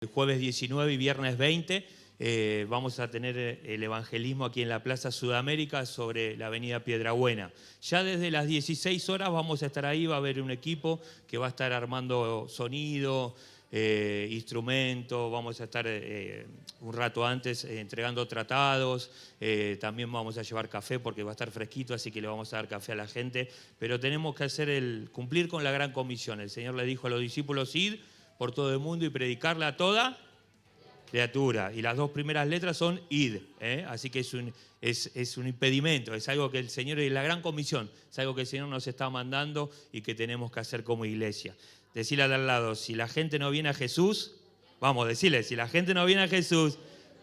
El jueves 19 y viernes 20 vamos a tener el evangelismo aquí en la Plaza Sudamérica sobre la avenida Piedrabuena. Ya desde las 16 horas vamos a estar ahí, va a haber un equipo que va a estar armando sonido, instrumentos, vamos a estar un rato antes entregando tratados, también vamos a llevar café porque va a estar fresquito, así que le vamos a dar café a la gente, pero tenemos que cumplir con la gran comisión. El Señor le dijo a los discípulos: id por todo el mundo y predicarla a toda criatura. Y las dos primeras letras son id, así que es un impedimento, es algo que el Señor, y la gran comisión, es algo que el Señor nos está mandando y que tenemos que hacer como iglesia. Decirle al lado: si la gente no viene a Jesús, vamos, decirle, si la gente no viene a Jesús,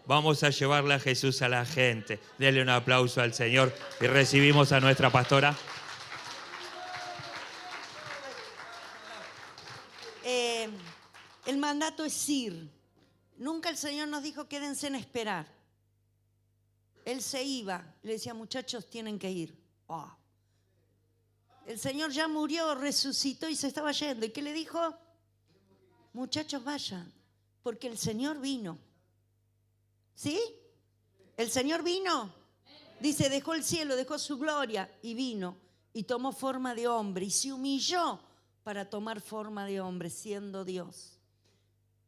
vamos a llevarle a Jesús a la gente. Denle un aplauso al Señor y recibimos a nuestra pastora. El mandato es ir. Nunca el Señor nos dijo quédense en esperar. Él se iba, le decía: muchachos, tienen que ir. Oh. El Señor ya murió, resucitó y se estaba yendo. ¿Y qué le dijo? Muchachos, vayan, porque el Señor vino. ¿Sí? ¿El Señor vino? Dice, dejó el cielo, dejó su gloria y vino y tomó forma de hombre y se humilló para tomar forma de hombre, siendo Dios.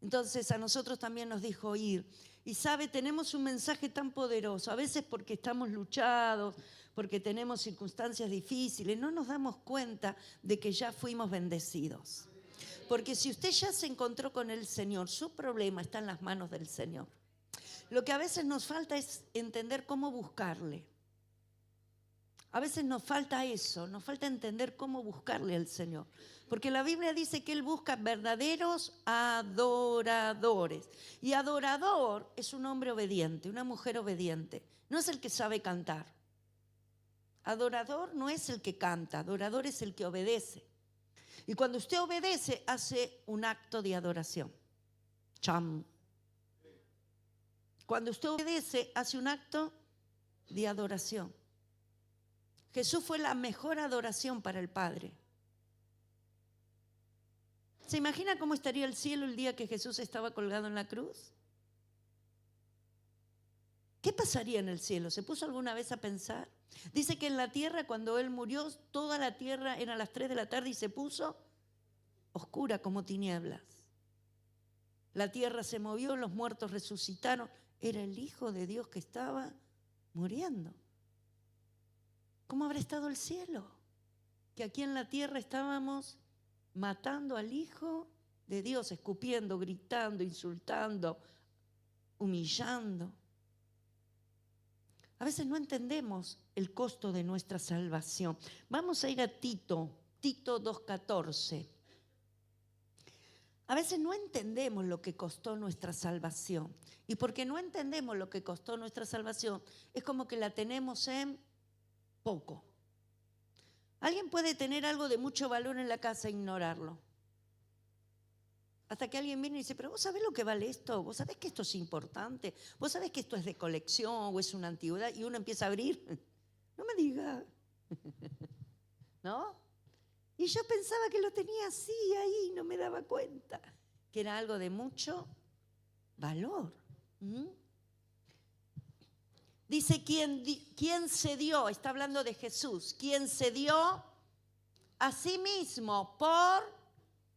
Entonces a nosotros también nos dijo ir. Y sabe, tenemos un mensaje tan poderoso, a veces porque estamos luchados, porque tenemos circunstancias difíciles, no nos damos cuenta de que ya fuimos bendecidos. Porque si usted ya se encontró con el Señor, su problema está en las manos del Señor. Lo que a veces nos falta es entender cómo buscarle. A veces nos falta eso, nos falta entender cómo buscarle al Señor. Porque la Biblia dice que Él busca verdaderos adoradores. Y adorador es un hombre obediente, una mujer obediente. No es el que sabe cantar. Adorador no es el que canta, adorador es el que obedece. Y cuando usted obedece, hace un acto de adoración. Cham. Cuando usted obedece, hace un acto de adoración. Jesús fue la mejor adoración para el Padre. ¿Se imagina cómo estaría el cielo el día que Jesús estaba colgado en la cruz? ¿Qué pasaría en el cielo? ¿Se puso alguna vez a pensar? Dice que en la tierra, cuando Él murió, toda la tierra eran las 3 de la tarde y se puso oscura como tinieblas. La tierra se movió, los muertos resucitaron. Era el Hijo de Dios que estaba muriendo. ¿Cómo habrá estado el cielo? Que aquí en la tierra estábamos matando al Hijo de Dios, escupiendo, gritando, insultando, humillando. A veces no entendemos el costo de nuestra salvación. Vamos a ir a Tito 2:14. A veces no entendemos lo que costó nuestra salvación. Y porque no entendemos lo que costó nuestra salvación, es como que la tenemos en poco. Alguien puede tener algo de mucho valor en la casa e ignorarlo. Hasta que alguien viene y dice: pero vos sabés lo que vale esto, vos sabés que esto es importante, vos sabés que esto es de colección o es una antigüedad, y uno empieza a abrir. No me diga. ¿No? Y yo pensaba que lo tenía así ahí, no me daba cuenta que era algo de mucho valor. Dice, ¿quién se dio? Está hablando de Jesús. ¿Quién se dio a sí mismo por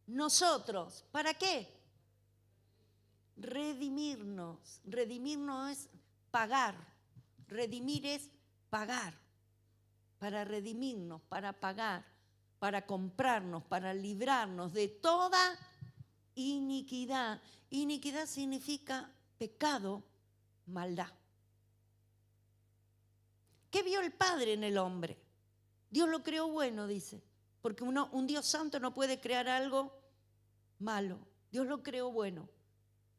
nosotros? ¿Para qué? Redimirnos. Redimirnos es pagar. Redimir es pagar. Para redimirnos, para pagar, para comprarnos, para librarnos de toda iniquidad. Iniquidad significa pecado, maldad. ¿Qué vio el Padre en el hombre? Dios lo creó bueno, dice. Porque un Dios santo no puede crear algo malo. Dios lo creó bueno.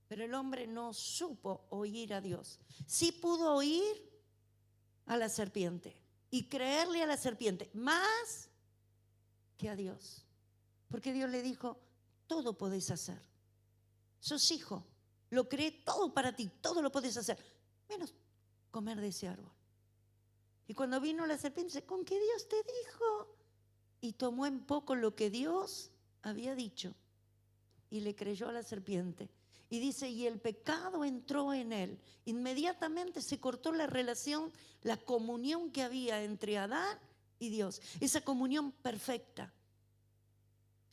Pero el hombre no supo oír a Dios. Sí pudo oír a la serpiente y creerle a la serpiente más que a Dios. Porque Dios le dijo: todo podés hacer. Sos hijo, lo creé todo para ti, todo lo podés hacer, menos comer de ese árbol. Y cuando vino la serpiente, dice: ¿con qué Dios te dijo? Y tomó en poco lo que Dios había dicho y le creyó a la serpiente. Y dice, y el pecado entró en él. Inmediatamente se cortó la relación, la comunión que había entre Adán y Dios. Esa comunión perfecta.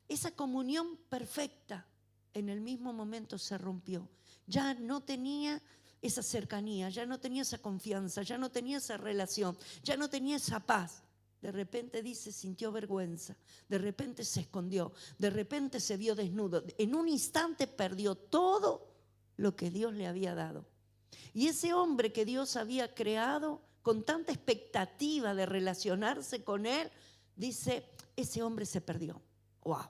Esa comunión perfecta en el mismo momento se rompió. Ya no tenía esa cercanía, ya no tenía esa confianza, ya no tenía esa relación, ya no tenía esa paz. De repente dice, sintió vergüenza, de repente se escondió, de repente se vio desnudo. En un instante perdió todo lo que Dios le había dado. Y ese hombre que Dios había creado con tanta expectativa de relacionarse con él, dice, ese hombre se perdió. ¡Wow!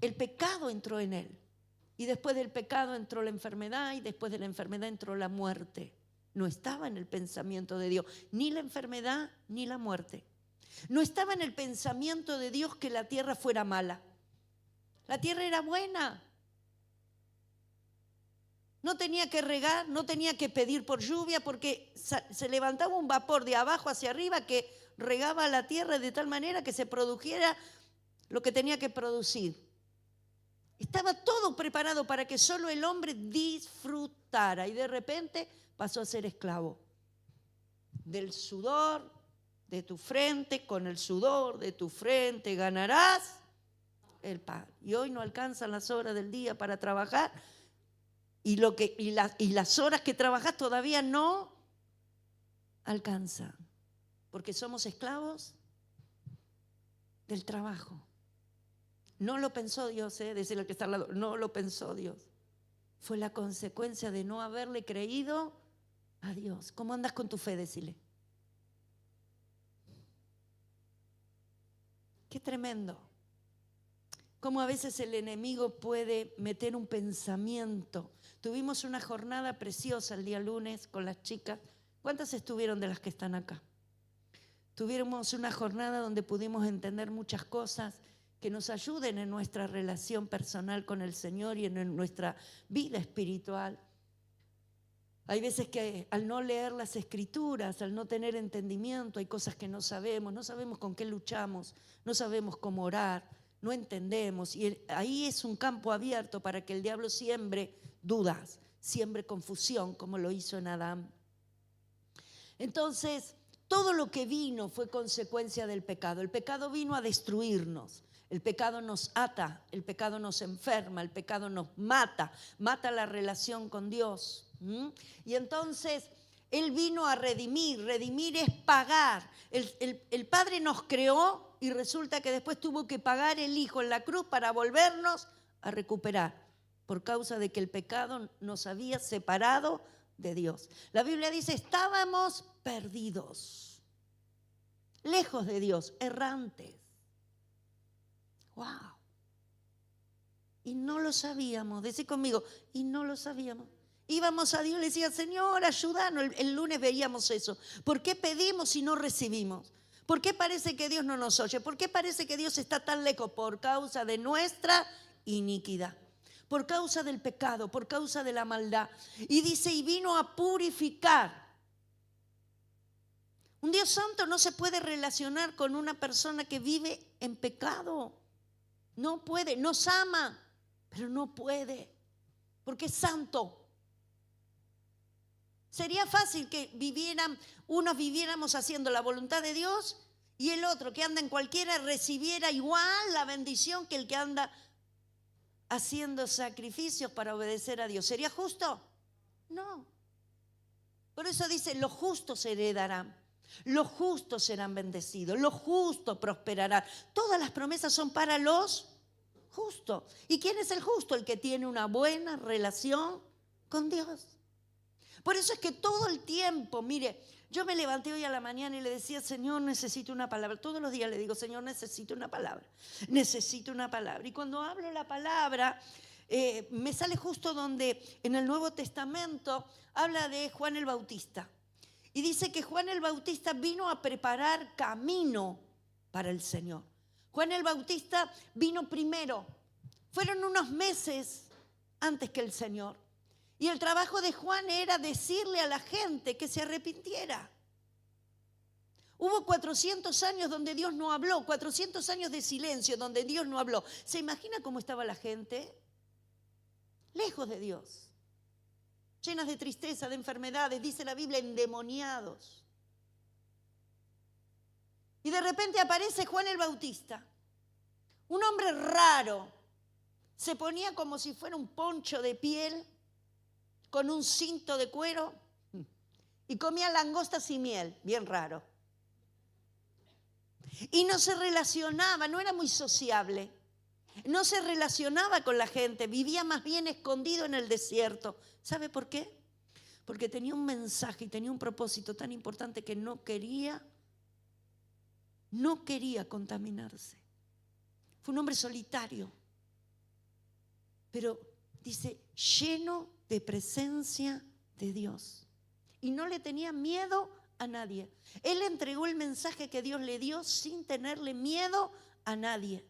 El pecado entró en él. Y después del pecado entró la enfermedad y después de la enfermedad entró la muerte. No estaba en el pensamiento de Dios, ni la enfermedad ni la muerte. No estaba en el pensamiento de Dios que la tierra fuera mala. La tierra era buena. No tenía que regar, no tenía que pedir por lluvia porque se levantaba un vapor de abajo hacia arriba que regaba la tierra de tal manera que se produjera lo que tenía que producir. Estaba todo preparado para que solo el hombre disfrutara y de repente pasó a ser esclavo del sudor de tu frente, con el sudor de tu frente ganarás el pan. Y hoy no alcanzan las horas del día para trabajar y las horas que trabajas todavía no alcanzan, porque somos esclavos del trabajo. No lo pensó Dios, decirle al que está al lado, no lo pensó Dios. Fue la consecuencia de no haberle creído a Dios. ¿Cómo andas con tu fe? Decile. Qué tremendo. Cómo a veces el enemigo puede meter un pensamiento. Tuvimos una jornada preciosa el día lunes con las chicas. ¿Cuántas estuvieron de las que están acá? Tuvimos una jornada donde pudimos entender muchas cosas que nos ayuden en nuestra relación personal con el Señor y en nuestra vida espiritual. Hay veces que al no leer las Escrituras, al no tener entendimiento, hay cosas que no sabemos con qué luchamos, no sabemos cómo orar, no entendemos. Y ahí es un campo abierto para que el diablo siembre dudas, siembre confusión, como lo hizo en Adán. Entonces, todo lo que vino fue consecuencia del pecado. El pecado vino a destruirnos. El pecado nos ata, el pecado nos enferma, el pecado nos mata la relación con Dios. Y entonces Él vino a redimir. Redimir es pagar. El Padre nos creó y resulta que después tuvo que pagar el Hijo en la cruz para volvernos a recuperar, por causa de que el pecado nos había separado de Dios. La Biblia dice, estábamos perdidos, lejos de Dios, errantes. ¡Wow! Y no lo sabíamos. Decí conmigo, y no lo sabíamos. Íbamos a Dios y le decía, Señor, ayúdanos. El lunes veíamos eso. ¿Por qué pedimos y no recibimos? ¿Por qué parece que Dios no nos oye? ¿Por qué parece que Dios está tan lejos? Por causa de nuestra iniquidad, por causa del pecado, por causa de la maldad. Y dice, y vino a purificar. Un Dios santo no se puede relacionar con una persona que vive en pecado. No puede, nos ama, pero no puede, porque es santo. Sería fácil que unos viviéramos haciendo la voluntad de Dios y el otro que anda en cualquiera recibiera igual la bendición que el que anda haciendo sacrificios para obedecer a Dios. ¿Sería justo? No. Por eso dice, los justos heredarán. Los justos serán bendecidos, los justos prosperarán. Todas las promesas son para los justos. ¿Y quién es el justo? El que tiene una buena relación con Dios. Por eso es que todo el tiempo, mire, yo me levanté hoy a la mañana y le decía, Señor, necesito una palabra. Todos los días le digo, Señor, necesito una palabra. Necesito una palabra. Y cuando hablo la palabra, me sale justo donde en el Nuevo Testamento habla de Juan el Bautista. Y dice que Juan el Bautista vino a preparar camino para el Señor. Juan el Bautista vino primero. Fueron unos meses antes que el Señor. Y el trabajo de Juan era decirle a la gente que se arrepintiera. Hubo 400 años donde Dios no habló, 400 años de silencio donde Dios no habló. ¿Se imagina cómo estaba la gente? lejos de Dios, llenas de tristeza, de enfermedades, dice la Biblia, endemoniados. Y de repente aparece Juan el Bautista, un hombre raro, se ponía como si fuera un poncho de piel, con un cinto de cuero, y comía langostas y miel, bien raro. Y no se relacionaba, no era muy sociable, no se relacionaba con la gente, vivía más bien escondido en el desierto. ¿Sabe por qué? Porque tenía un mensaje y tenía un propósito tan importante que no quería contaminarse. Fue un hombre solitario, pero dice, lleno de presencia de Dios. Y no le tenía miedo a nadie. Él entregó el mensaje que Dios le dio sin tenerle miedo a nadie.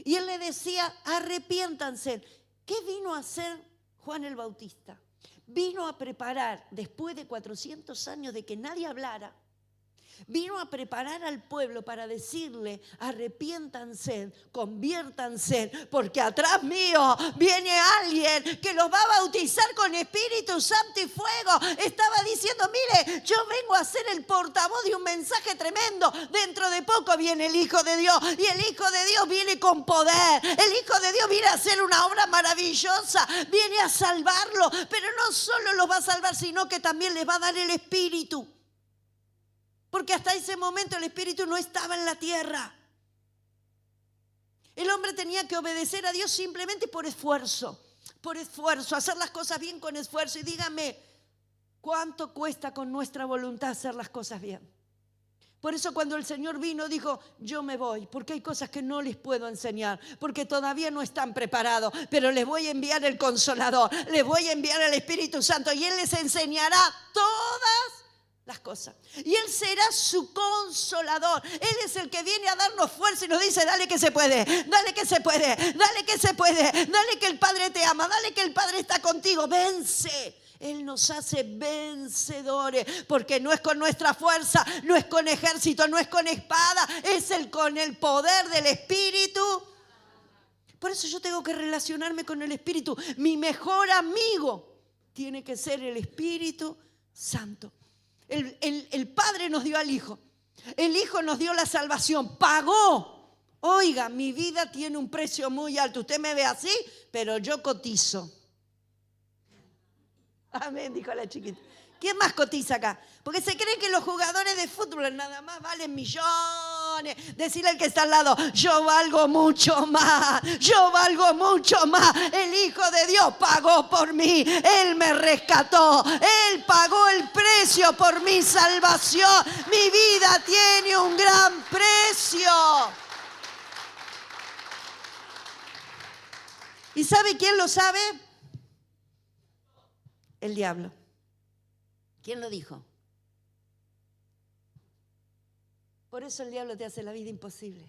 Y él le decía, arrepiéntanse. ¿Qué vino a hacer Juan el Bautista? Vino a preparar, después de 400 años de que nadie hablara, vino a preparar al pueblo para decirle, arrepiéntanse, conviértanse, porque atrás mío viene alguien que los va a bautizar con Espíritu Santo y fuego. Estaba diciendo, mire, yo vengo a ser el portavoz de un mensaje tremendo. Dentro de poco viene el Hijo de Dios, y el Hijo de Dios viene con poder. El Hijo de Dios viene a hacer una obra maravillosa, viene a salvarlo, pero no solo los va a salvar, sino que también les va a dar el Espíritu. Porque hasta ese momento el Espíritu no estaba en la tierra. El hombre tenía que obedecer a Dios simplemente por esfuerzo, hacer las cosas bien con esfuerzo. Y dígame, ¿cuánto cuesta con nuestra voluntad hacer las cosas bien? Por eso cuando el Señor vino dijo, yo me voy, porque hay cosas que no les puedo enseñar, porque todavía no están preparados, pero les voy a enviar el Consolador, les voy a enviar el Espíritu Santo, y Él les enseñará todas las cosas. Y Él será su consolador. Él es el que viene a darnos fuerza y nos dice, dale que se puede, dale que se puede, dale que se puede, dale que el Padre te ama, dale que el Padre está contigo, vence. Él nos hace vencedores, porque no es con nuestra fuerza, no es con ejército, no es con espada, es con el poder del Espíritu. Por eso yo tengo que relacionarme con el Espíritu. Mi mejor amigo tiene que ser el Espíritu Santo. El Padre nos dio al Hijo. El Hijo nos dio la salvación. Pagó. Oiga, mi vida tiene un precio muy alto. Usted me ve así, pero yo cotizo. Amén, dijo la chiquita. ¿Quién más cotiza acá? Porque se creen que los jugadores de fútbol nada más valen millones. Decirle al que está al lado, yo valgo mucho más, yo valgo mucho más. El Hijo de Dios pagó por mí, Él me rescató, Él pagó el precio por mi salvación. Mi vida tiene un gran precio. ¿Y sabe quién lo sabe? El diablo. ¿Quién lo dijo? Por eso el diablo te hace la vida imposible.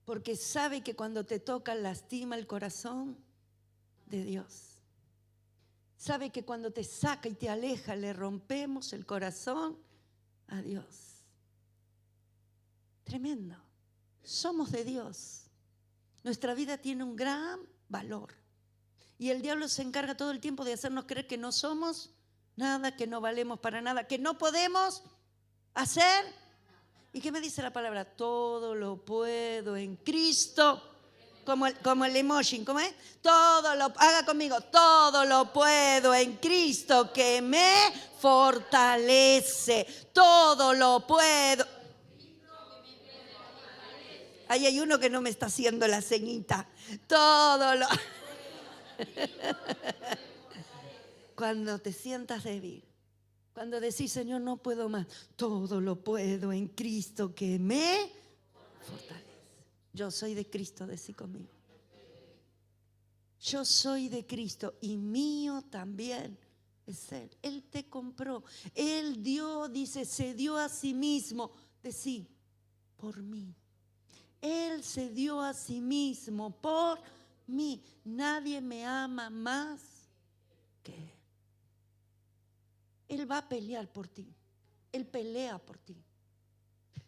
Porque sabe que cuando te toca lastima el corazón de Dios. Sabe que cuando te saca y te aleja le rompemos el corazón a Dios. Tremendo. Somos de Dios. Nuestra vida tiene un gran valor. Y el diablo se encarga todo el tiempo de hacernos creer que no somos nada, que no valemos para nada, que no podemos hacer. ¿Y qué me dice la palabra? Todo lo puedo en Cristo. Como el emoji, ¿cómo es? Haga conmigo, todo lo puedo en Cristo que me fortalece. Todo lo puedo. Ahí hay uno que no me está haciendo la ceñita. Todo lo... Cuando te sientas débil, cuando decís, Señor, no puedo más, todo lo puedo en Cristo que me fortalece. Yo soy de Cristo, decí conmigo. Yo soy de Cristo y mío también es Él. Él te compró, Él dio, dice, se dio a sí mismo, decí, por mí. Él se dio a sí mismo por mí. Nadie me ama más que Él. Él va a pelear por ti. Él pelea por ti.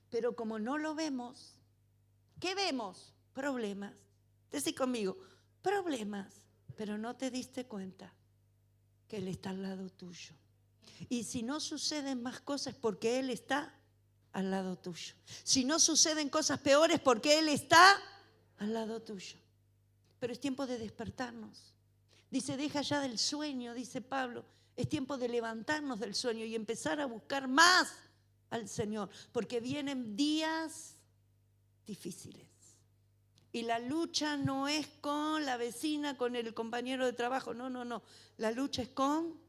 Pero como no lo vemos, ¿qué vemos? Problemas. Decí conmigo, problemas, pero no te diste cuenta que Él está al lado tuyo. Y si no suceden más cosas, porque Él está al lado tuyo. Si no suceden cosas peores, porque Él está al lado tuyo. Pero es tiempo de despertarnos. Dice, deja ya del sueño, dice Pablo. Es tiempo de levantarnos del sueño y empezar a buscar más al Señor, porque vienen días difíciles. Y la lucha no es con la vecina, con el compañero de trabajo, no. La lucha es con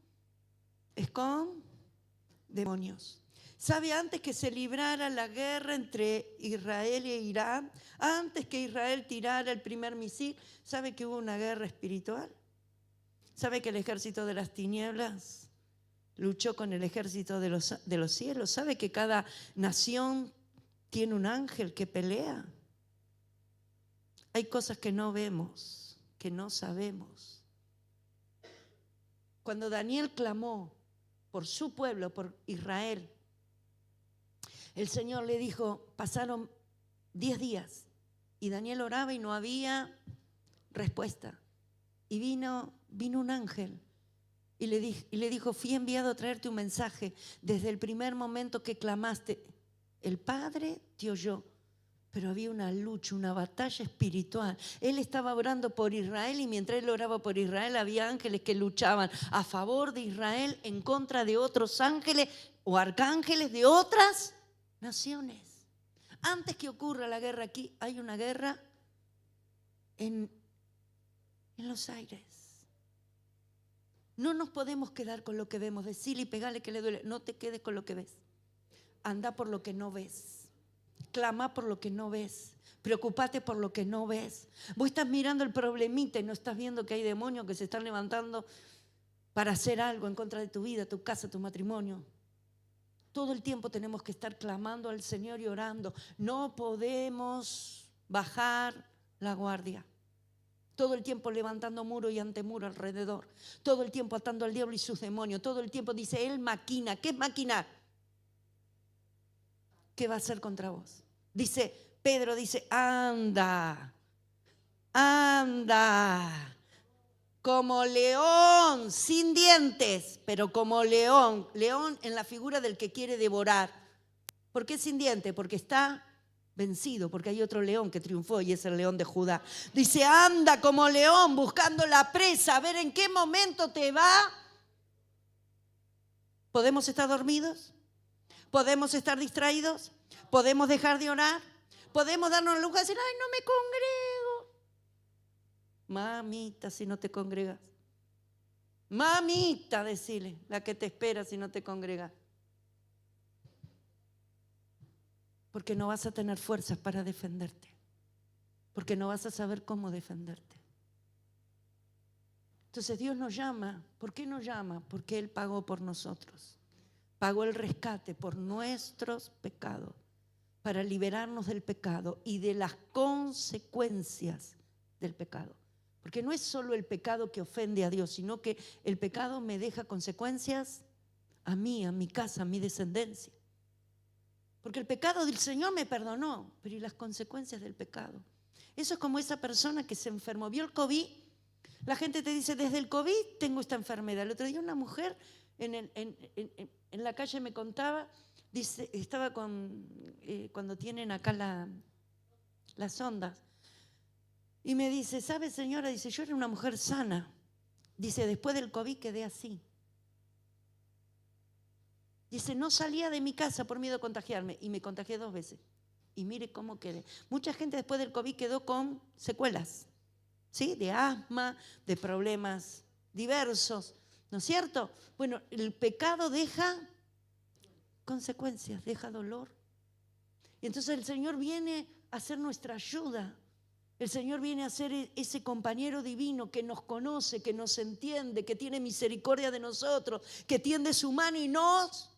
demonios. ¿Sabe? Antes que se librara la guerra entre Israel e Irán, antes que Israel tirara el primer misil, ¿sabe que hubo una guerra espiritual? ¿Sabe que el ejército de las tinieblas luchó con el ejército de los cielos? ¿Sabe que cada nación tiene un ángel que pelea? Hay cosas que no vemos, que no sabemos. Cuando Daniel clamó por su pueblo, por Israel, el Señor le dijo, pasaron 10 días y Daniel oraba y no había respuesta. Y vino un ángel y le dijo, fui enviado a traerte un mensaje. Desde el primer momento que clamaste, el Padre te oyó. Pero había una lucha, una batalla espiritual. Él estaba orando por Israel y mientras él oraba por Israel había ángeles que luchaban a favor de Israel en contra de otros ángeles o arcángeles de otras naciones. Antes que ocurra la guerra aquí, hay una guerra en los aires. No nos podemos quedar con lo que vemos. Decirle y pegarle que le duele. No te quedes con lo que ves. Anda por lo que no ves. Clama por lo que no ves. Preocúpate por lo que no ves. Vos estás mirando el problemita y no estás viendo que hay demonios que se están levantando para hacer algo en contra de tu vida, tu casa, tu matrimonio. Todo el tiempo tenemos que estar clamando al Señor y orando. No podemos bajar la guardia. Todo el tiempo levantando muro y antemuro alrededor. Todo el tiempo atando al diablo y sus demonios. Todo el tiempo dice, él maquina. ¿Qué es maquinar? ¿Qué va a hacer contra vos? Pedro dice, anda, como león, sin dientes, pero como león en la figura del que quiere devorar. ¿Por qué sin dientes? Porque está vencido, porque hay otro león que triunfó y es el león de Judá. Dice, anda como león buscando la presa, a ver en qué momento te va. ¿Podemos estar dormidos? ¿Podemos estar distraídos? ¿Podemos dejar de orar? ¿Podemos darnos el lujo de decir, ay, no me congrego? Mamita, si no te congregas. Mamita, decile, la que te espera si no te congregas. Porque no vas a tener fuerzas para defenderte. Porque no vas a saber cómo defenderte. Entonces Dios nos llama. ¿Por qué nos llama? Porque Él pagó por nosotros. Pagó el rescate por nuestros pecados, para liberarnos del pecado y de las consecuencias del pecado. Porque no es solo el pecado que ofende a Dios, sino que el pecado me deja consecuencias a mí, a mi casa, a mi descendencia. Porque el pecado del Señor me perdonó, pero ¿y las consecuencias del pecado? Eso es como esa persona que se enfermó. ¿Vio el COVID? La gente te dice, desde el COVID tengo esta enfermedad. El otro día una mujer en la calle me contaba, dice, estaba cuando tienen acá las ondas, y me dice, ¿sabe, señora? Dice, yo era una mujer sana. Dice, después del COVID quedé así. Dice, no salía de mi casa por miedo a contagiarme, y me contagié 2 veces. Y mire cómo quedé. Mucha gente después del COVID quedó con secuelas, ¿sí? De asma, de problemas diversos, ¿no es cierto? Bueno, el pecado deja consecuencias, deja dolor. Y entonces el Señor viene a ser nuestra ayuda. El Señor viene a ser ese compañero divino que nos conoce, que nos entiende, que tiene misericordia de nosotros, que tiende su mano y nos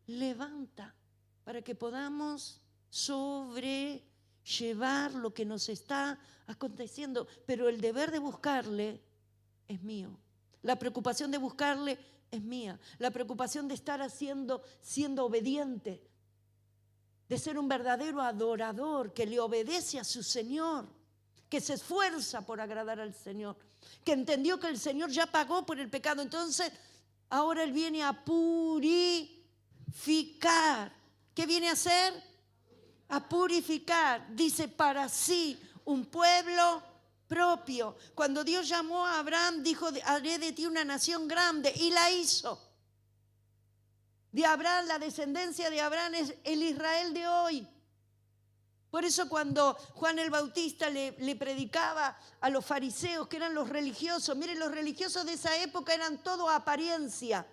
levanta para que podamos sobrellevar lo que nos está aconteciendo. Pero el deber de buscarle es mío. La preocupación de buscarle es mía. La preocupación de estar siendo obediente, de ser un verdadero adorador que le obedece a su Señor, que se esfuerza por agradar al Señor. que entendió que el Señor ya pagó por el pecado. Entonces, ahora Él viene a purificar. ¿Qué viene a hacer? A purificar. Dice, para sí, un pueblo propio. Cuando Dios llamó a Abraham, dijo, haré de ti una nación grande, y la hizo. De Abraham, la descendencia de Abraham es el Israel de hoy. Por eso cuando Juan el Bautista le predicaba a los fariseos, que eran los religiosos, miren, los religiosos de esa época eran todo apariencia.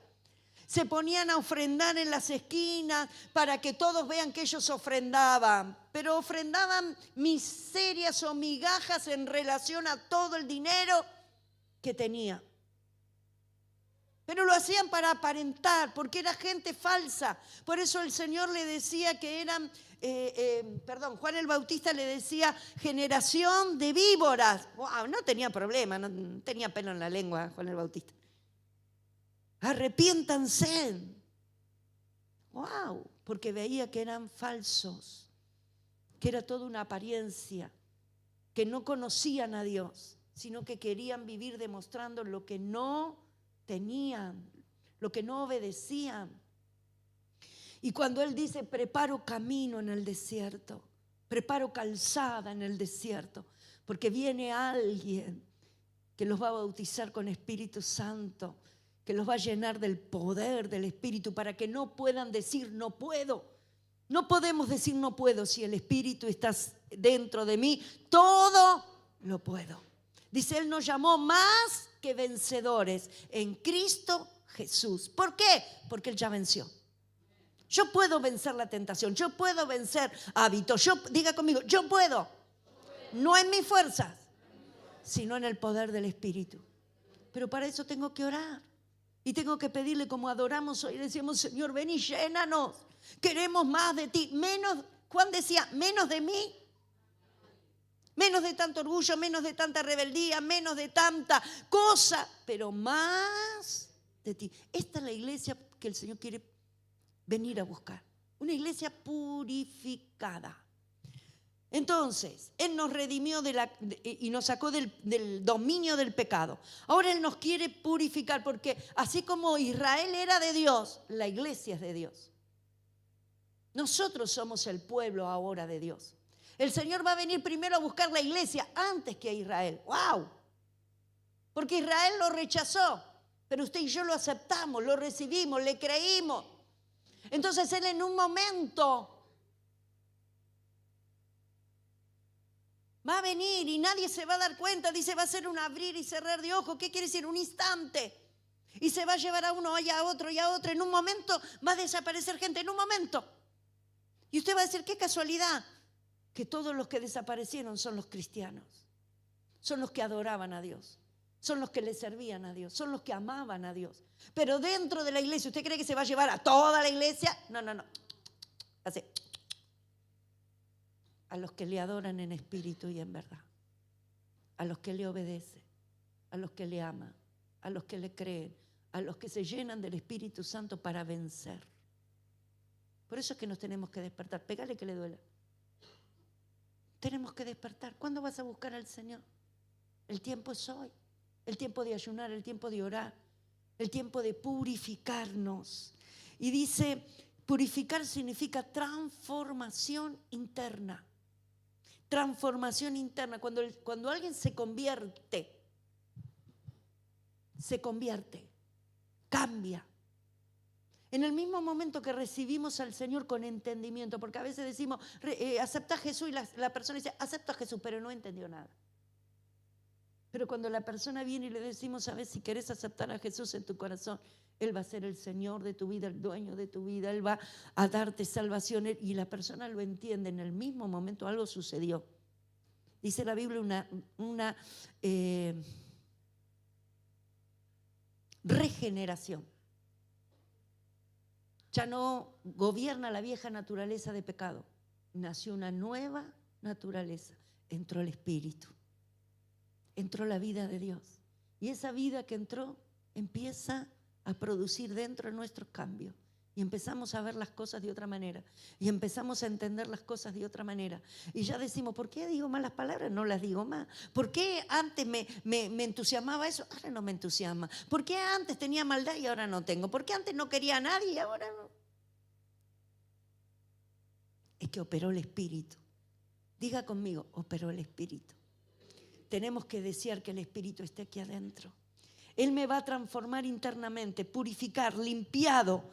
Se ponían a ofrendar en las esquinas para que todos vean que ellos ofrendaban, pero ofrendaban miserias o migajas en relación a todo el dinero que tenían. Pero lo hacían para aparentar, porque era gente falsa. Por eso el Señor le decía que eran, Juan el Bautista le decía, generación de víboras. Wow, no tenía problema, no tenía pelo en la lengua Juan el Bautista. Arrepiéntanse. Wow, porque veía que eran falsos, que era toda una apariencia, que no conocían a Dios, sino que querían vivir demostrando lo que no tenían, lo que no obedecían. Y cuando Él dice, preparo camino en el desierto, preparo calzada en el desierto, porque viene alguien que los va a bautizar con Espíritu Santo, que los va a llenar del poder del Espíritu para que no puedan decir no puedo. No podemos decir no puedo si el Espíritu está dentro de mí. Todo lo puedo. Dice, Él nos llamó más que vencedores en Cristo Jesús. ¿Por qué? Porque Él ya venció. Yo puedo vencer la tentación, yo puedo vencer hábitos. Diga conmigo, yo puedo. No en mis fuerzas, sino en el poder del Espíritu. Pero para eso tengo que orar. Y tengo que pedirle, como adoramos hoy, decimos, Señor, ven y llénanos. Queremos más de ti. Menos, Juan decía, menos de mí. Menos de tanto orgullo, menos de tanta rebeldía, menos de tanta cosa, pero más de ti. Esta es la iglesia que el Señor quiere venir a buscar. Una iglesia purificada. Entonces, Él nos redimió y nos sacó del dominio del pecado. Ahora Él nos quiere purificar porque así como Israel era de Dios, la iglesia es de Dios. Nosotros somos el pueblo ahora de Dios. El Señor va a venir primero a buscar la iglesia antes que a Israel. ¡Wow! Porque Israel lo rechazó, pero usted y yo lo aceptamos, lo recibimos, le creímos. Entonces Él en un momento va a venir y nadie se va a dar cuenta. Dice, va a ser un abrir y cerrar de ojos. ¿Qué quiere decir? Un instante. Y se va a llevar a uno y a otro y a otro. En un momento va a desaparecer gente, en un momento. Y usted va a decir, qué casualidad, que todos los que desaparecieron son los cristianos. Son los que adoraban a Dios. Son los que le servían a Dios. Son los que amaban a Dios. Pero dentro de la iglesia, ¿usted cree que se va a llevar a toda la iglesia? No. Así. A los que le adoran en espíritu y en verdad, a los que le obedecen, a los que le aman, a los que le creen, a los que se llenan del Espíritu Santo para vencer. Por eso es que nos tenemos que despertar. Pégale que le duela. Tenemos que despertar. ¿Cuándo vas a buscar al Señor? El tiempo es hoy. El tiempo de ayunar, el tiempo de orar, el tiempo de purificarnos. Y dice, purificar significa transformación interna. Transformación interna. Cuando alguien se convierte, cambia. En el mismo momento que recibimos al Señor con entendimiento, porque a veces decimos, acepta a Jesús, y la persona dice, acepto a Jesús, pero no entendió nada. Pero cuando la persona viene y le decimos, sabes, si querés aceptar a Jesús en tu corazón, Él va a ser el Señor de tu vida, el dueño de tu vida, Él va a darte salvación, y la persona lo entiende. En el mismo momento algo sucedió. Dice la Biblia una regeneración. Ya no gobierna la vieja naturaleza de pecado. Nació una nueva naturaleza. Entró el Espíritu. Entró la vida de Dios. Y esa vida que entró empieza a producir dentro de nuestros cambios. Y empezamos a ver las cosas de otra manera. Y empezamos a entender las cosas de otra manera. Y ya decimos, ¿por qué digo malas palabras? No las digo más. ¿Por qué antes me entusiasmaba eso? Ahora no me entusiasma. ¿Por qué antes tenía maldad y ahora no tengo? ¿Por qué antes no quería a nadie y ahora no? Es que operó el Espíritu. Diga conmigo, operó el Espíritu. Tenemos que desear que el Espíritu esté aquí adentro. Él me va a transformar internamente, purificar, limpiar,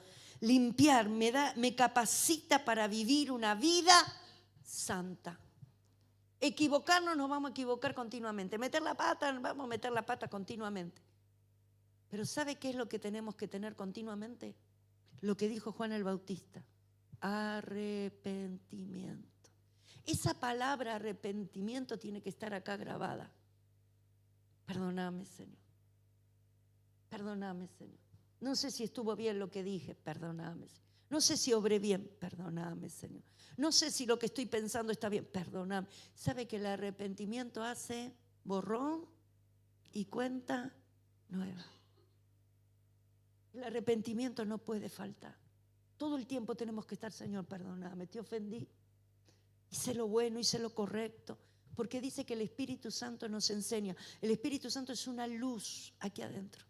me capacita para vivir una vida santa. Equivocarnos, nos vamos a equivocar continuamente. Meter la pata, vamos a meter la pata continuamente. Pero ¿sabe qué es lo que tenemos que tener continuamente? Lo que dijo Juan el Bautista: arrepentimiento. Esa palabra arrepentimiento tiene que estar acá grabada. Perdóname, Señor. Perdóname, Señor. No sé si estuvo bien lo que dije, perdóname. No sé si obré bien, perdóname, Señor. No sé si lo que estoy pensando está bien, perdóname. ¿Sabe que el arrepentimiento hace borrón y cuenta nueva? El arrepentimiento no puede faltar. Todo el tiempo tenemos que estar, Señor, perdóname, te ofendí. Hice lo bueno, hice lo correcto. Porque dice que el Espíritu Santo nos enseña. El Espíritu Santo es una luz aquí adentro,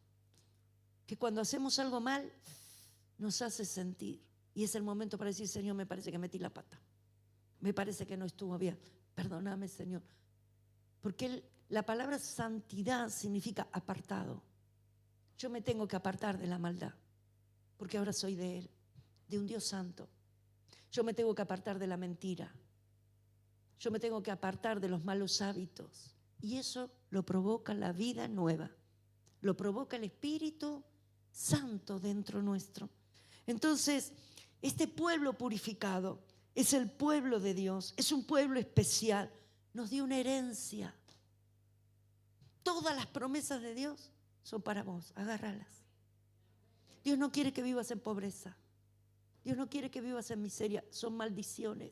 que cuando hacemos algo mal nos hace sentir. Y es el momento para decir, Señor, me parece que metí la pata. Me parece que no estuvo bien. Perdóname, Señor. Porque la palabra santidad significa apartado. Yo me tengo que apartar de la maldad, porque ahora soy de Él, de un Dios santo. Yo me tengo que apartar de la mentira. Yo me tengo que apartar de los malos hábitos. Y eso lo provoca la vida nueva. Lo provoca el Espíritu Santo dentro nuestro. Entonces, este pueblo purificado es el pueblo de Dios. Es un pueblo especial. Nos dio una herencia. Todas las promesas de Dios son para vos. Agárralas. Dios no quiere que vivas en pobreza. Dios no quiere que vivas en miseria. Son maldiciones.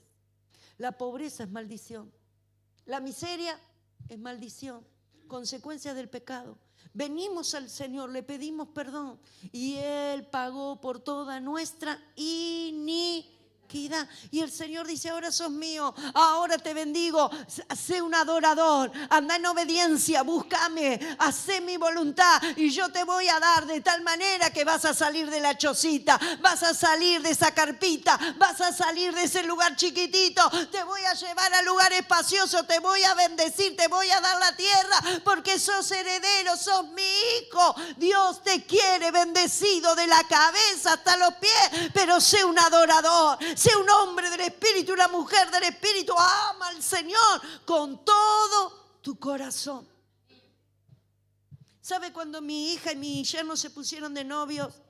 La pobreza es maldición. La miseria es maldición. Consecuencia del pecado. Venimos al Señor, le pedimos perdón y Él pagó por toda nuestra iniquidad. Y el Señor dice, ahora sos mío, ahora te bendigo, sé un adorador, anda en obediencia, búscame, hacé mi voluntad y yo te voy a dar de tal manera que vas a salir de la chocita, vas a salir de esa carpita, vas a salir de ese lugar chiquitito, te voy a llevar a lugar espacioso, te voy a bendecir, te voy a dar la tierra porque sos heredero, sos mi hijo. Dios te quiere bendecido de la cabeza hasta los pies, pero sé un adorador. Sé un hombre del Espíritu, una mujer del Espíritu. Ama al Señor con todo tu corazón. ¿Sabe cuando mi hija y mi yerno se pusieron de novios?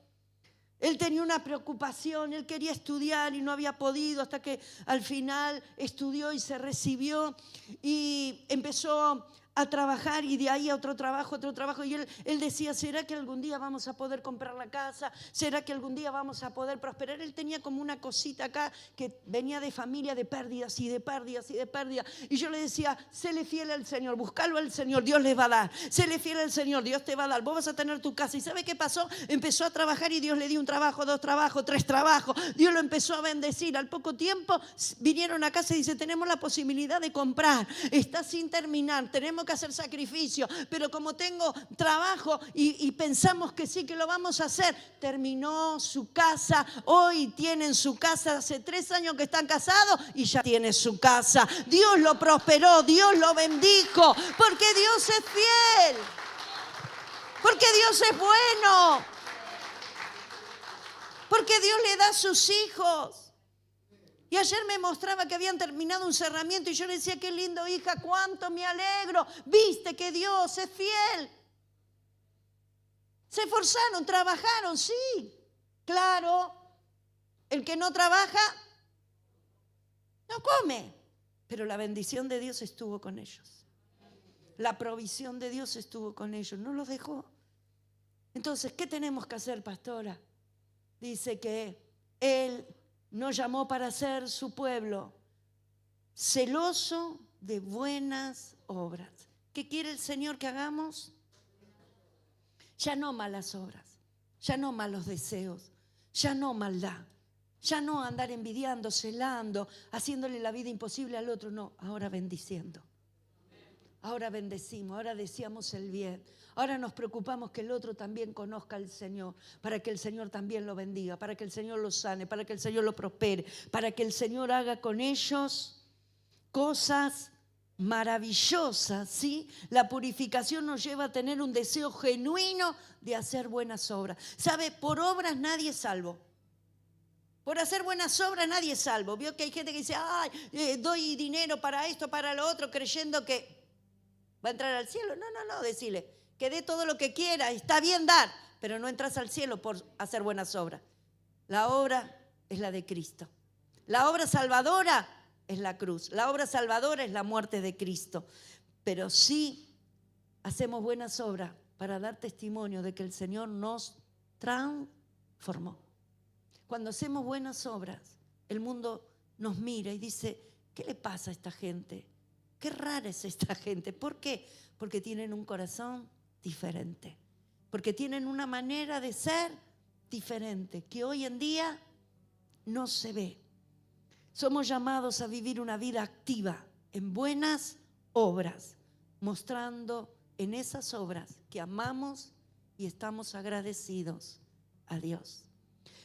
Él tenía una preocupación, él quería estudiar y no había podido hasta que al final estudió y se recibió y empezó a trabajar y de ahí a otro trabajo. Y él decía, ¿será que algún día vamos a poder comprar la casa? ¿Será que algún día vamos a poder prosperar? Él tenía como una cosita acá que venía de familia de pérdidas y de pérdidas y de pérdidas. Y yo le decía, séle fiel al Señor, búscalo al Señor, Dios les va a dar. Séle fiel al Señor, Dios te va a dar. Vos vas a tener tu casa. ¿Y sabe qué pasó? Empezó a trabajar y Dios le dio un trabajo, 2 trabajos, 3 trabajos. Dios lo empezó a bendecir. Al poco tiempo vinieron a casa y dice, tenemos la posibilidad de comprar. Está sin terminar, tenemos que hacer sacrificio, pero como tengo trabajo y pensamos que sí, que lo vamos a hacer, terminó su casa, hoy tienen su casa, hace 3 años que están casados y ya tiene su casa. Dios lo prosperó, Dios lo bendijo, porque Dios es fiel, porque Dios es bueno, porque Dios le da a sus hijos. Y ayer me mostraba que habían terminado un cerramiento y yo le decía, qué lindo, hija, cuánto me alegro. Viste que Dios es fiel. Se esforzaron, trabajaron, sí. Claro, el que no trabaja no come. Pero la bendición de Dios estuvo con ellos. La provisión de Dios estuvo con ellos, no los dejó. Entonces, ¿qué tenemos que hacer, pastora? Dice que Él nos llamó para ser su pueblo celoso de buenas obras. ¿Qué quiere el Señor que hagamos? Ya no malas obras, ya no malos deseos, Ya no maldad. Ya no andar envidiando, celando, haciéndole la vida imposible al otro. No, ahora bendiciendo. Ahora bendecimos, ahora deseamos el bien. Ahora nos preocupamos que el otro también conozca al Señor, para que el Señor también lo bendiga, para que el Señor lo sane, para que el Señor lo prospere, para que el Señor haga con ellos cosas maravillosas, ¿sí? La purificación nos lleva a tener un deseo genuino de hacer buenas obras. ¿Sabe? Por obras nadie es salvo. Por hacer buenas obras nadie es salvo. Vio que hay gente que dice, ay, doy dinero para esto, para lo otro, creyendo que va a entrar al cielo. No, decile, que dé todo lo que quiera, está bien dar, pero no entras al cielo por hacer buenas obras. La obra es la de Cristo. La obra salvadora es la cruz. La obra salvadora es la muerte de Cristo. Pero sí hacemos buenas obras para dar testimonio de que el Señor nos transformó. Cuando hacemos buenas obras, el mundo nos mira y dice, ¿qué le pasa a esta gente? Qué rara es esta gente. ¿Por qué? Porque tienen un corazón diferente. Porque tienen una manera de ser diferente que hoy en día no se ve. Somos llamados a vivir una vida activa en buenas obras, mostrando en esas obras que amamos y estamos agradecidos a Dios.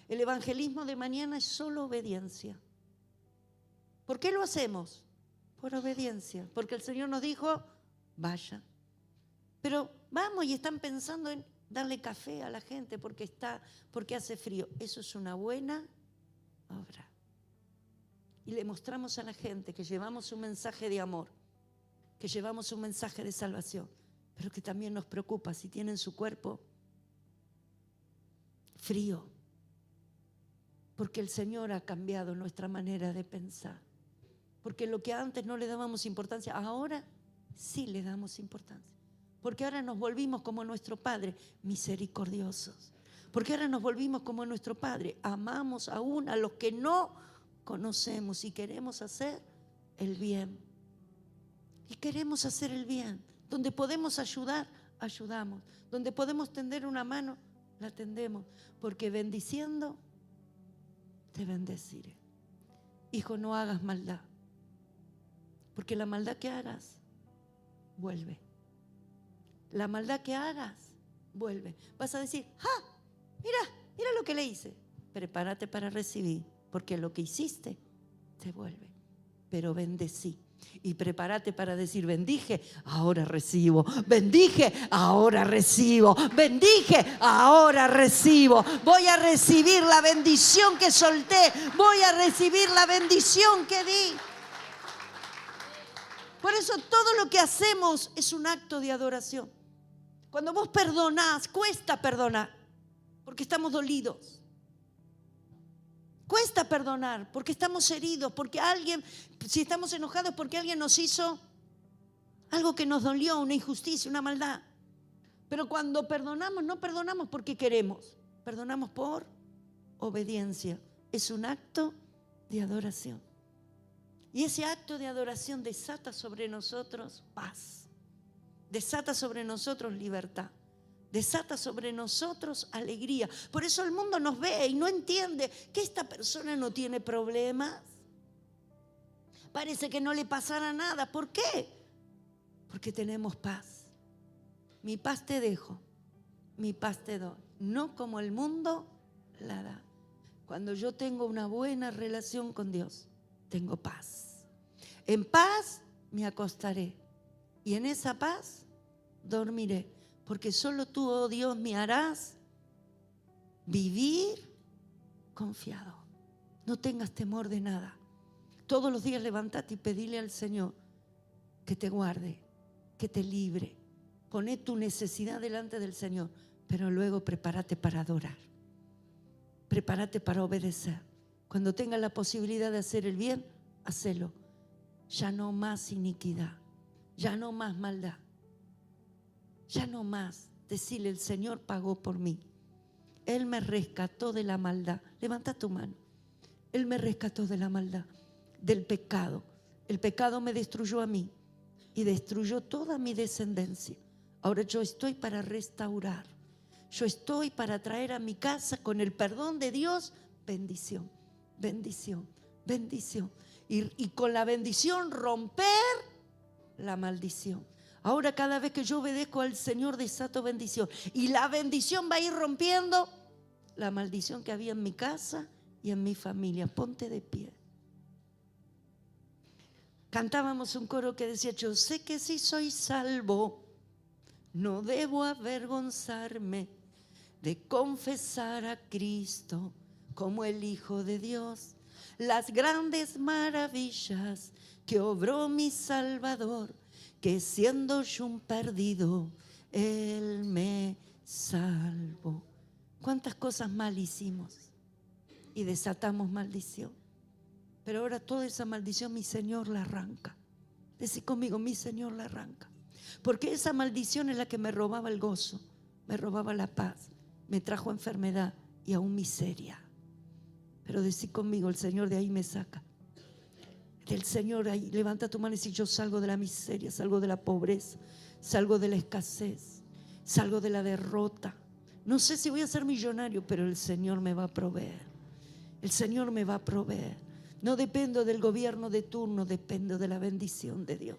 El evangelismo de mañana es solo obediencia. ¿Por qué lo hacemos? Por obediencia. Porque el Señor nos dijo, vayan. Pero vamos y están pensando en darle café a la gente porque hace frío. Eso es una buena obra. Y le mostramos a la gente que llevamos un mensaje de amor, que llevamos un mensaje de salvación, pero que también nos preocupa si tienen su cuerpo frío. Porque el Señor ha cambiado nuestra manera de pensar. Porque lo que antes no le dábamos importancia, ahora sí le damos importancia. Porque ahora nos volvimos como nuestro Padre, misericordiosos. Porque ahora nos volvimos como nuestro Padre, amamos aún a los que no conocemos y queremos hacer el bien. Y queremos hacer el bien. Donde podemos ayudar, ayudamos. Donde podemos tender una mano, la tendemos. Porque bendiciendo, te bendeciré. Hijo, no hagas maldad. Porque la maldad que hagas, vuelve. La maldad que hagas, vuelve. Vas a decir, mira lo que le hice. Prepárate para recibir, porque lo que hiciste, te vuelve. Pero bendecí. Y prepárate para decir, bendije, ahora recibo. Bendije, ahora recibo. Bendije, ahora recibo. Voy a recibir la bendición que solté. Voy a recibir la bendición que di. Por eso todo lo que hacemos es un acto de adoración. Cuando vos perdonás, cuesta perdonar, porque estamos dolidos. Cuesta perdonar, porque estamos heridos, porque si estamos enojados, porque alguien nos hizo algo que nos dolió, una injusticia, una maldad. Pero cuando perdonamos, no perdonamos porque queremos, perdonamos por obediencia. Es un acto de adoración. Y ese acto de adoración desata sobre nosotros paz, desata sobre nosotros libertad, desata sobre nosotros alegría. Por eso el mundo nos ve y no entiende que esta persona no tiene problemas. Parece que no le pasará nada. ¿Por qué? Porque tenemos paz. Mi paz te dejo, mi paz te doy. No como el mundo la da. Cuando yo tengo una buena relación con Dios, tengo paz. En paz me acostaré y en esa paz dormiré. Porque solo tú, oh Dios, me harás vivir confiado. No tengas temor de nada. Todos los días levántate y pedile al Señor que te guarde, que te libre. Poné tu necesidad delante del Señor, pero luego prepárate para adorar. Prepárate para obedecer. Cuando tengas la posibilidad de hacer el bien, hacelo. Ya no más iniquidad, ya no más maldad. Ya no más. Decirle, el Señor pagó por mí. Él me rescató de la maldad. Levanta tu mano. Él me rescató de la maldad, del pecado. El pecado me destruyó a mí y destruyó toda mi descendencia. Ahora yo estoy para restaurar. Yo estoy para traer a mi casa, con el perdón de Dios, bendición, bendición, bendición. Y con la bendición romper la maldición. Ahora cada vez que yo obedezco al Señor desato bendición. Y la bendición va a ir rompiendo la maldición que había en mi casa y en mi familia. Ponte de pie. Cantábamos un coro que decía: yo sé que si soy salvo, no debo avergonzarme de confesar a Cristo como el Hijo de Dios. Las grandes maravillas que obró mi Salvador, que siendo yo un perdido, Él me salvó. ¿Cuántas cosas mal hicimos? Y desatamos maldición. Pero ahora toda esa maldición mi Señor la arranca. Decí conmigo: mi Señor la arranca. Porque esa maldición es la que me robaba el gozo, me robaba la paz, me trajo enfermedad y aún miseria. Pero decí conmigo: el Señor de ahí me saca. Del Señor ahí, levanta tu mano y dice: yo salgo de la miseria, salgo de la pobreza, salgo de la escasez, salgo de la derrota. No sé si voy a ser millonario, pero el Señor me va a proveer. El Señor me va a proveer. No dependo del gobierno de turno, dependo de la bendición de Dios.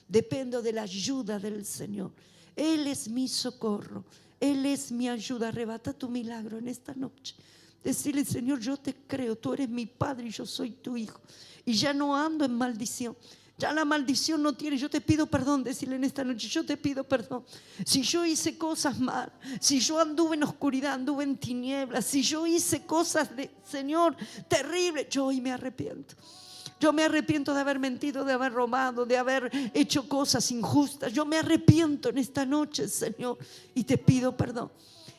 Dependo de la ayuda del Señor. Él es mi socorro, Él es mi ayuda. Arrebata tu milagro en esta noche. Decirle: Señor, yo te creo, tú eres mi Padre y yo soy tu Hijo. Y ya no ando en maldición. Ya la maldición no tiene. Yo te pido perdón. Decirle en esta noche: yo te pido perdón. Si yo hice cosas mal, si yo anduve en oscuridad, anduve en tinieblas, si yo hice cosas Señor, terribles, yo hoy me arrepiento. Yo me arrepiento de haber mentido, de haber robado, de haber hecho cosas injustas. Yo me arrepiento en esta noche, Señor, y te pido perdón.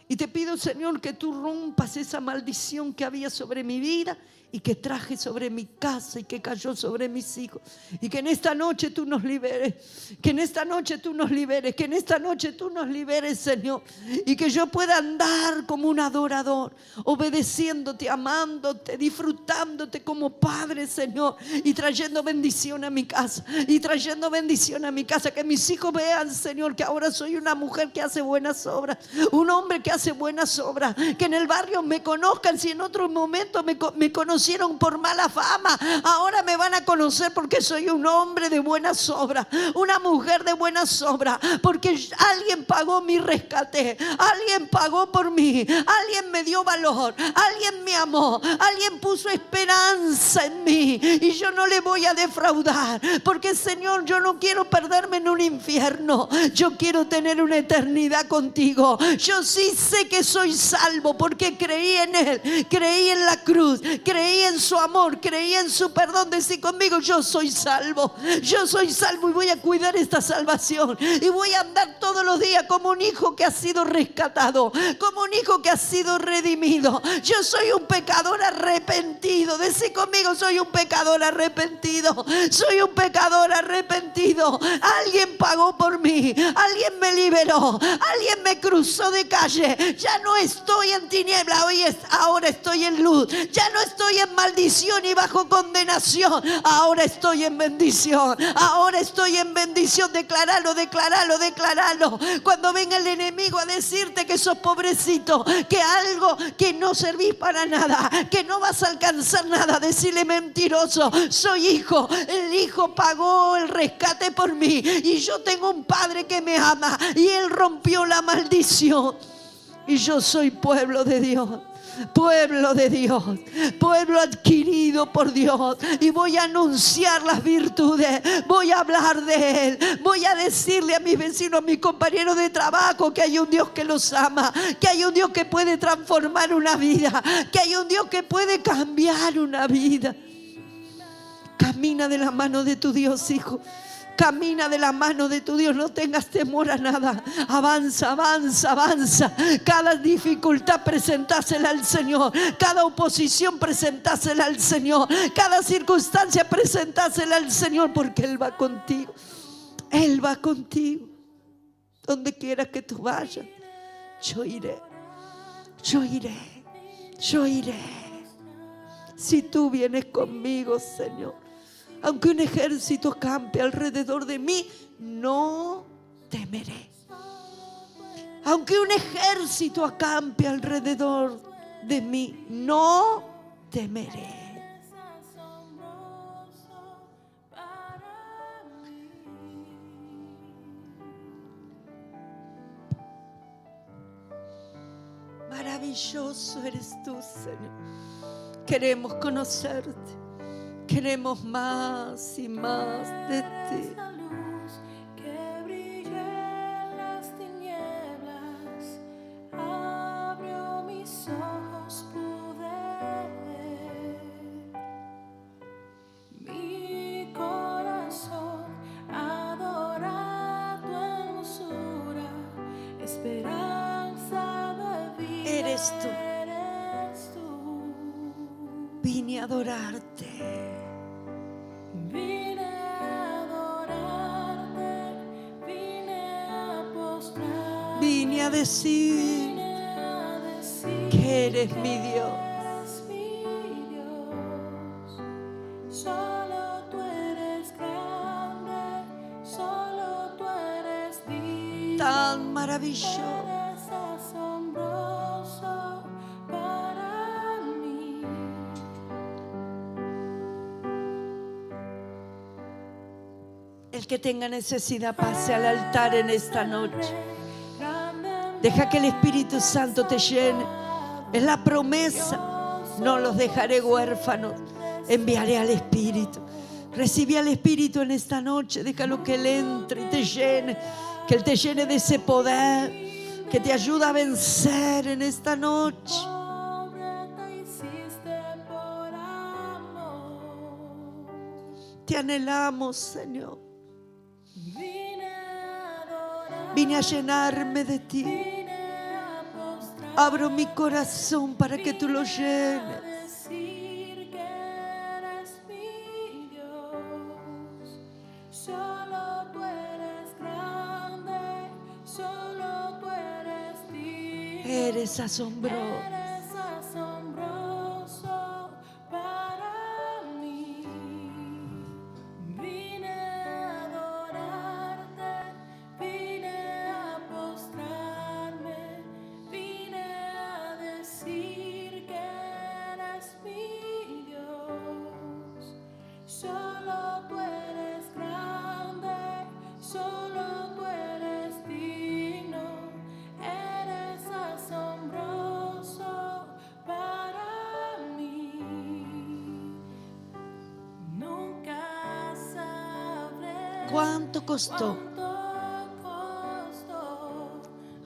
Y te pido, Señor, que tú rompas esa maldición que había sobre mi vida y que traje sobre mi casa y que cayó sobre mis hijos. Y que en esta noche tú nos liberes. Que en esta noche tú nos liberes. Que en esta noche tú nos liberes, Señor. Y que yo pueda andar como un adorador, obedeciéndote, amándote, disfrutándote como Padre, Señor. Y trayendo bendición a mi casa. Y trayendo bendición a mi casa. Que mis hijos vean, Señor, que ahora soy una mujer que hace buenas obras. Un hombre que hace buenas obras. Que en el barrio me conozcan. Si en otro momento me conocieron por mala fama, ahora me van a conocer porque soy un hombre de buenas obras, una mujer de buenas obras, porque alguien pagó mi rescate, alguien pagó por mí, alguien me dio valor, alguien me amó, alguien puso esperanza en mí y yo no le voy a defraudar, porque Señor, yo no quiero perderme en un infierno, yo quiero tener una eternidad contigo. Yo sí sé que soy salvo porque creí en Él, creí en la cruz, creí en su amor, creí en su perdón. Decí conmigo: yo soy salvo, yo soy salvo y voy a cuidar esta salvación y voy a andar todos los días como un hijo que ha sido rescatado, como un hijo que ha sido redimido. Yo soy un pecador arrepentido. Decí conmigo: soy un pecador arrepentido, soy un pecador arrepentido. Alguien pagó por mí, alguien me liberó, alguien me cruzó de calle. Ya no estoy en tiniebla, ahora estoy en luz. Ya no estoy en maldición y bajo condenación, ahora estoy en bendición, ahora estoy en bendición. Declaralo, declaralo, declaralo. Cuando venga el enemigo a decirte que sos pobrecito, que algo, que no servís para nada, que no vas a alcanzar nada, decirle: mentiroso, soy hijo, el hijo pagó el rescate por mí y yo tengo un Padre que me ama y Él rompió la maldición y yo soy pueblo de Dios. Pueblo de Dios, pueblo adquirido por Dios, y voy a anunciar las virtudes, voy a hablar de Él, voy a decirle a mis vecinos, a mis compañeros de trabajo, que hay un Dios que los ama, que hay un Dios que puede transformar una vida, que hay un Dios que puede cambiar una vida. Camina de la mano de tu Dios, hijo. Camina de la mano de tu Dios, no tengas temor a nada. Avanza, avanza, avanza. Cada dificultad presentásela al Señor. Cada oposición presentásela al Señor. Cada circunstancia presentásela al Señor, porque Él va contigo. Él va contigo. Donde quiera que tú vayas, yo iré. Yo iré. Yo iré. Si tú vienes conmigo, Señor. Aunque un ejército campe alrededor de mí, no temeré. Aunque un ejército acampe alrededor de mí, no temeré. Maravilloso eres tú, Señor. Queremos conocerte. Queremos más y más de ti. Eres tú. Vine a adorarte. Vine a adorarte, vine a postrar, Vine a decir que eres mi Dios. eres mi Dios. Solo tú eres grande, solo tú eres digno. Tan maravilloso. Eres asombroso para mí. El que tenga necesidad pase al altar en esta noche. Deja que el Espíritu Santo te llene. Es la promesa. No los dejaré huérfanos. Enviaré al Espíritu. Recibe al Espíritu en esta noche. Déjalo que Él entre y te llene. Que Él te llene de ese poder que te ayuda a vencer en esta noche. Te anhelamos, Señor. Vine a llenarme de ti. Abro mi corazón para que tú lo llenes. Decir que eres mi Dios. Solo tú eres grande, solo tú eres digno. Eres asombroso. Eres asombroso para mí. Vine a adorarte, vine a postrarme, vine a decir que eres mi Dios. Solo tú eres grande, solo tú eres digno, eres asombroso para mí. Nunca sabré ¿Cuánto costó? cuánto costó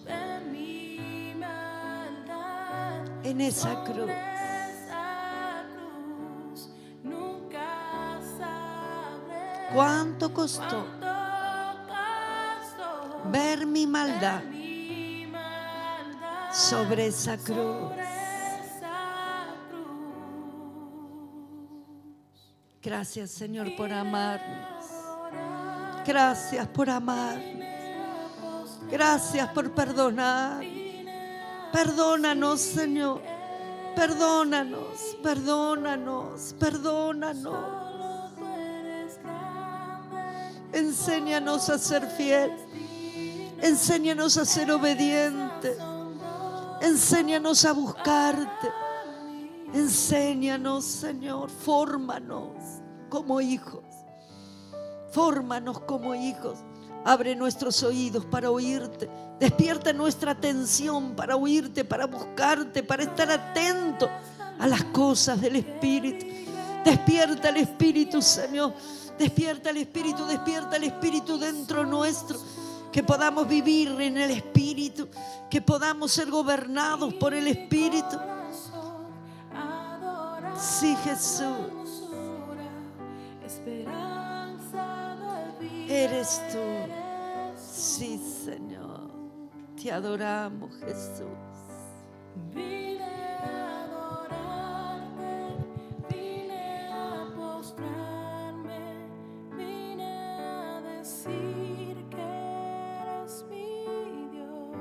de mi maldad En esa cruz. esa cruz. Nunca sabré ¿Cuánto costó cuánto costó ver mi maldad mi maldad sobre esa cruz? sobre esa cruz. Gracias, Señor, por amarnos. Gracias por amarnos. Gracias por perdonar. Perdónanos, Señor. Perdónanos, perdónanos, perdónanos. Enséñanos a ser fiel. Enséñanos a ser obedientes. Enséñanos a buscarte. Enséñanos, Señor. Fórmanos como hijos. Fórmanos como hijos. Abre nuestros oídos para oírte. Despierta nuestra atención para oírte, para buscarte, para estar atento a las cosas del Espíritu. Despierta el Espíritu, Señor. Despierta el Espíritu dentro nuestro. Que podamos vivir en el Espíritu. Que podamos ser gobernados por el Espíritu. Sí, Jesús. Eres tú. Sí, Señor. Te adoramos, Jesús. Vine a adorarte, vine a postrarme, vine a decir que eres mi Dios.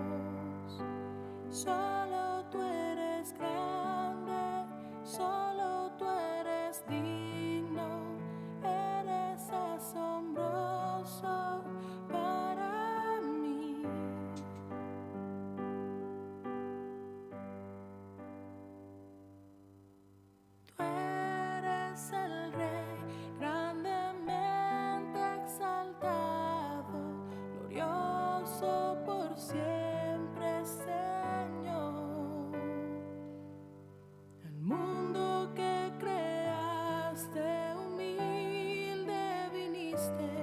Solo tú eres grande, solo tú eres digno, eres asombroso para mí. hiciste.